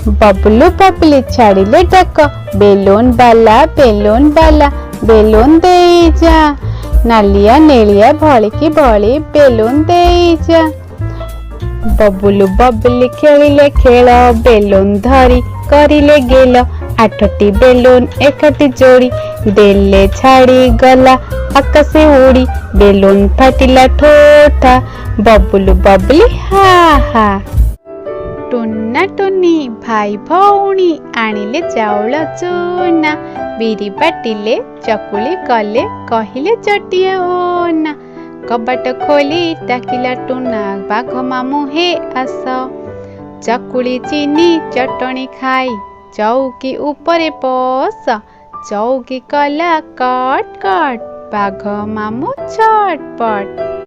बबलू बबली छाड़िले डाक बेलून बाला बेलून दे जा नालिया नेलिया भलिकी भली बेलून दे जा। बबलू बबली खेलिले खेल बेलून धरी करिले गेल 8टी बेलून एकटी जोड़ी देले छाड़ी गला आकाशे उड़ी बेलून फाटिला ठोठा बबलू बबली हा हा। टुन्ना टुन्नी भाई भौणी आनिले चाउल चूना बिरी बाटिले चकुली कले कहिले चटिए ओना कबाट खोली डाकिला टुना बाघ मामू हे आस चकुली चीनी चटणी खाई चौकी ऊपरे बस चौकी कला कट कट बाघ मामू छटपट।